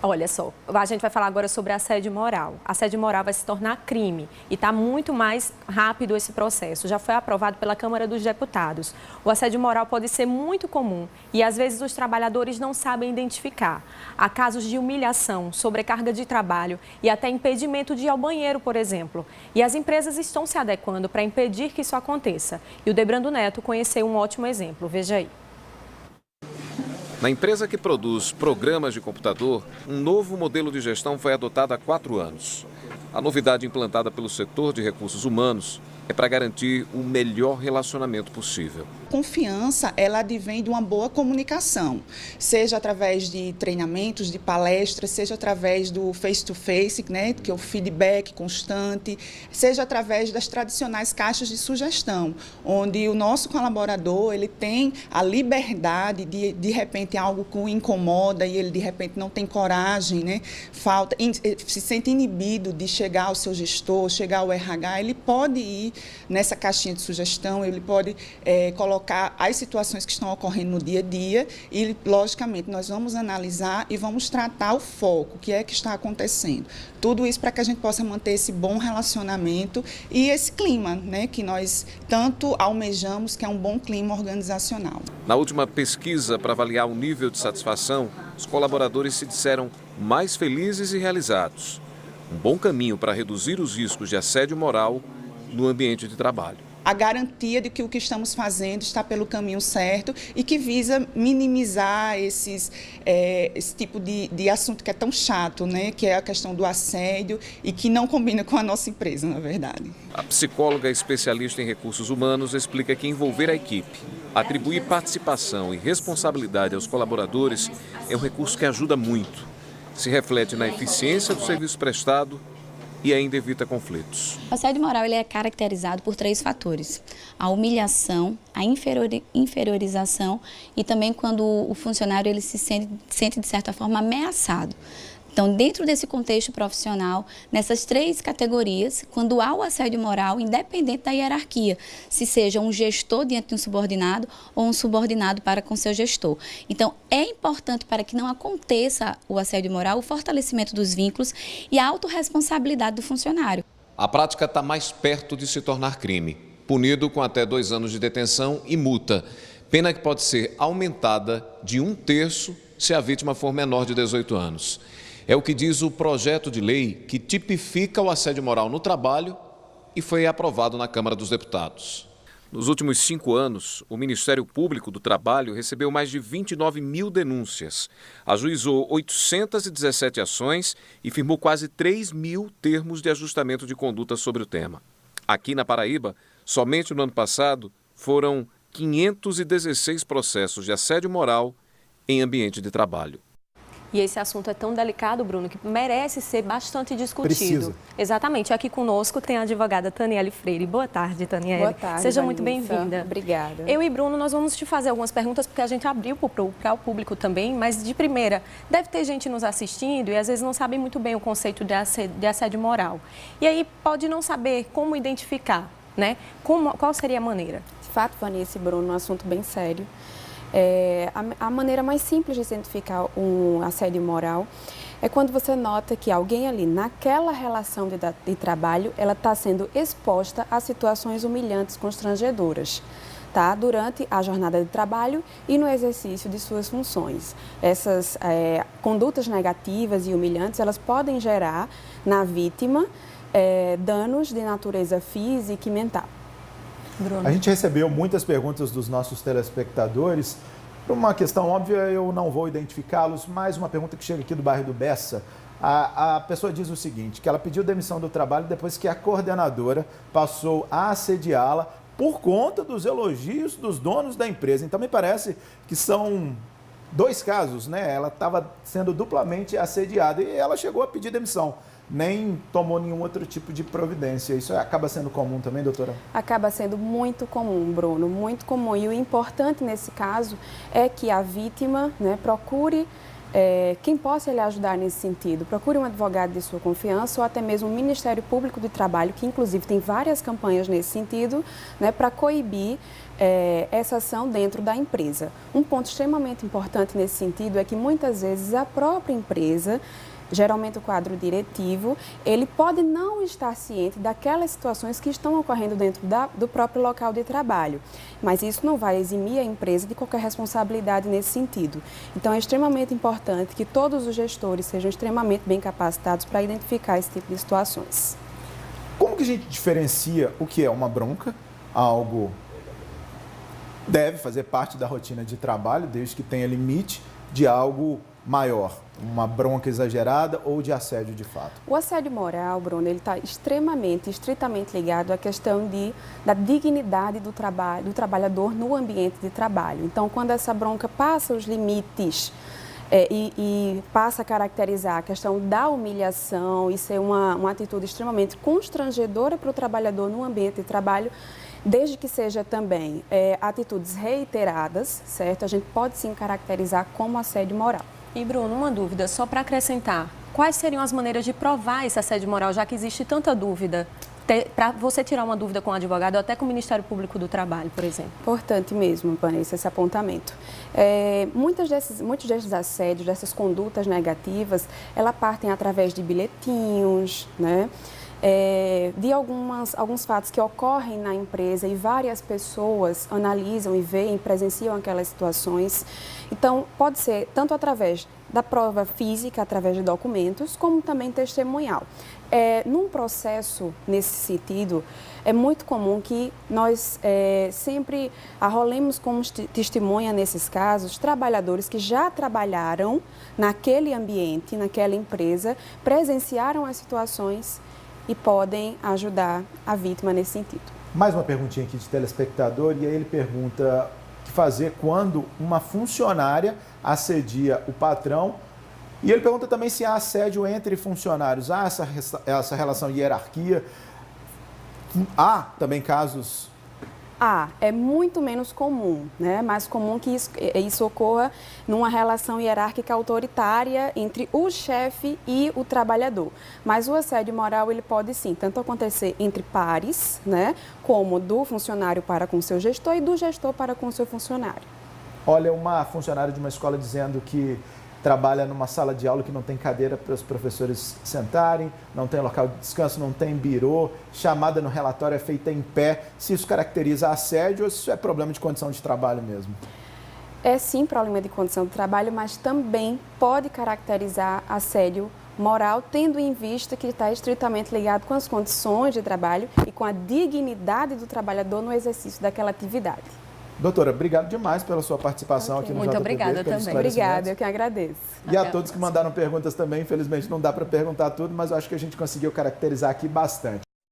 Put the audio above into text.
Olha só, a gente vai falar agora sobre assédio moral. Assédio moral vai se tornar crime e está muito mais rápido esse processo. Já foi aprovado pela Câmara dos Deputados. O assédio moral pode ser muito comum e, às vezes, os trabalhadores não sabem identificar. Há casos de humilhação, sobrecarga de trabalho e até impedimento de ir ao banheiro, por exemplo. E as empresas estão se adequando para impedir que isso aconteça. E o Debrando Neto conheceu um ótimo exemplo. Veja aí. Na empresa que produz programas de computador, um novo modelo de gestão foi adotado há 4 anos. A novidade implantada pelo setor de recursos humanos é para garantir o melhor relacionamento possível. Confiança, ela advém de uma boa comunicação, seja através de treinamentos, de palestras, seja através do face-to-face, né, que é o feedback constante, seja através das tradicionais caixas de sugestão, onde o nosso colaborador ele tem a liberdade de repente, algo que o incomoda e ele, de repente, não tem coragem, né, se sente inibido de chegar ao seu gestor, chegar ao RH, ele pode ir nessa caixinha de sugestão, ele pode colocar as situações que estão ocorrendo no dia a dia e, logicamente, nós vamos analisar e vamos tratar o foco, o que é que está acontecendo. Tudo isso para que a gente possa manter esse bom relacionamento e esse clima, né, que nós tanto almejamos, que é um bom clima organizacional. Na última pesquisa para avaliar o nível de satisfação, os colaboradores se disseram mais felizes e realizados. Um bom caminho para reduzir os riscos de assédio moral no ambiente de trabalho. A garantia de que o que estamos fazendo está pelo caminho certo e que visa minimizar esse tipo de assunto que é tão chato, né? Que é a questão do assédio e que não combina com a nossa empresa, na verdade. A psicóloga especialista em recursos humanos explica que envolver a equipe, atribuir participação e responsabilidade aos colaboradores é um recurso que ajuda muito. Se reflete na eficiência do serviço prestado e ainda evita conflitos. O assédio moral ele é caracterizado por 3 fatores: a humilhação, a inferiorização e também quando o funcionário ele se sente de certa forma ameaçado. Então, dentro desse contexto profissional, nessas 3 categorias, quando há o assédio moral, independente da hierarquia, se seja um gestor diante de um subordinado ou um subordinado para com seu gestor. Então, é importante para que não aconteça o assédio moral, o fortalecimento dos vínculos e a autorresponsabilidade do funcionário. A prática está mais perto de se tornar crime, punido com até 2 anos de detenção e multa, pena que pode ser aumentada de 1/3 se a vítima for menor de 18 anos. É o que diz o projeto de lei que tipifica o assédio moral no trabalho e foi aprovado na Câmara dos Deputados. Nos últimos 5 anos, o Ministério Público do Trabalho recebeu mais de 29 mil denúncias, ajuizou 817 ações e firmou quase 3 mil termos de ajustamento de conduta sobre o tema. Aqui na Paraíba, somente no ano passado, foram 516 processos de assédio moral em ambiente de trabalho. E esse assunto é tão delicado, Bruno, que merece ser bastante discutido. Precisa. Exatamente. Aqui conosco tem a advogada Taniele Freire. Boa tarde, Taniele. Boa tarde, Seja Vanessa. muito bem-vinda. Obrigada. Eu e Bruno, nós vamos te fazer algumas perguntas, porque a gente abriu para o público também, mas de primeira, deve ter gente nos assistindo e às vezes não sabe muito bem o conceito de assédio moral. E aí pode não saber como identificar, né? Qual seria a maneira? De fato, Vanessa e Bruno, um assunto bem sério. A maneira mais simples de identificar um assédio moral é quando você nota que alguém ali, naquela relação de trabalho, ela está sendo exposta a situações humilhantes, constrangedoras, tá? Durante a jornada de trabalho e no exercício de suas funções. Essas condutas negativas e humilhantes, elas podem gerar na vítima danos de natureza física e mental. Bruno. A gente recebeu muitas perguntas dos nossos telespectadores. Por uma questão óbvia, eu não vou identificá-los, mas uma pergunta que chega aqui do bairro do Bessa. A pessoa diz o seguinte, que ela pediu demissão do trabalho depois que a coordenadora passou a assediá-la por conta dos elogios dos donos da empresa. Então, me parece que são 2 casos, né? Ela estava sendo duplamente assediada e ela chegou a pedir demissão. Nem tomou nenhum outro tipo de providência. Isso acaba sendo comum também, doutora? Acaba sendo muito comum, Bruno, muito comum. E o importante nesse caso é que a vítima, né, procure quem possa lhe ajudar nesse sentido. Procure um advogado de sua confiança ou até mesmo o Ministério Público do Trabalho, que inclusive tem várias campanhas nesse sentido, né, para coibir essa ação dentro da empresa. Um ponto extremamente importante nesse sentido é que muitas vezes a própria empresa, geralmente o quadro diretivo, ele pode não estar ciente daquelas situações que estão ocorrendo dentro do próprio local de trabalho, mas isso não vai eximir a empresa de qualquer responsabilidade nesse sentido. Então é extremamente importante que todos os gestores sejam extremamente bem capacitados para identificar esse tipo de situações. Como que a gente diferencia o que é uma bronca, algo deve fazer parte da rotina de trabalho, desde que tenha limite, de algo maior, uma bronca exagerada ou de assédio de fato? O assédio moral, Bruno, ele está estritamente ligado à questão da dignidade do trabalhador no ambiente de trabalho. Então, quando essa bronca passa os limites e passa a caracterizar a questão da humilhação e ser uma atitude extremamente constrangedora para o trabalhador no ambiente de trabalho, desde que seja também atitudes reiteradas, certo? A gente pode sim caracterizar como assédio moral. E Bruno, uma dúvida, só para acrescentar, quais seriam as maneiras de provar esse assédio moral, já que existe tanta dúvida? Para você tirar uma dúvida com o advogado ou até com o Ministério Público do Trabalho, por exemplo. Importante mesmo, Vanessa, esse apontamento. Muitos desses assédios, dessas condutas negativas, elas partem através de bilhetinhos, né? De alguns fatos que ocorrem na empresa e várias pessoas analisam e veem, presenciam aquelas situações. Então, pode ser tanto através da prova física, através de documentos, como também testemunhal. Num processo nesse sentido, é muito comum que nós sempre arrolemos como testemunha, nesses casos, trabalhadores que já trabalharam naquele ambiente, naquela empresa, presenciaram as situações e podem ajudar a vítima nesse sentido. Mais uma perguntinha aqui de telespectador, e aí ele pergunta o que fazer quando uma funcionária assedia o patrão, e ele pergunta também se há assédio entre funcionários, há essa relação de hierarquia, há também casos... É muito menos comum, né? Mais comum que isso ocorra numa relação hierárquica autoritária entre o chefe e o trabalhador. Mas o assédio moral, ele pode sim, tanto acontecer entre pares, né? Como do funcionário para com o seu gestor e do gestor para com o seu funcionário. Olha, uma funcionária de uma escola dizendo que trabalha numa sala de aula que não tem cadeira para os professores sentarem, não tem local de descanso, não tem birô, chamada no relatório é feita em pé. Se isso caracteriza assédio ou se isso é problema de condição de trabalho mesmo? É sim problema de condição de trabalho, mas também pode caracterizar assédio moral, tendo em vista que está estritamente ligado com as condições de trabalho e com a dignidade do trabalhador no exercício daquela atividade. Doutora, obrigado demais pela sua participação aqui no Muito JPB. obrigada também. Obrigada, eu que agradeço. E a todos que mandaram perguntas também, infelizmente não dá para perguntar tudo, mas eu acho que a gente conseguiu caracterizar aqui bastante.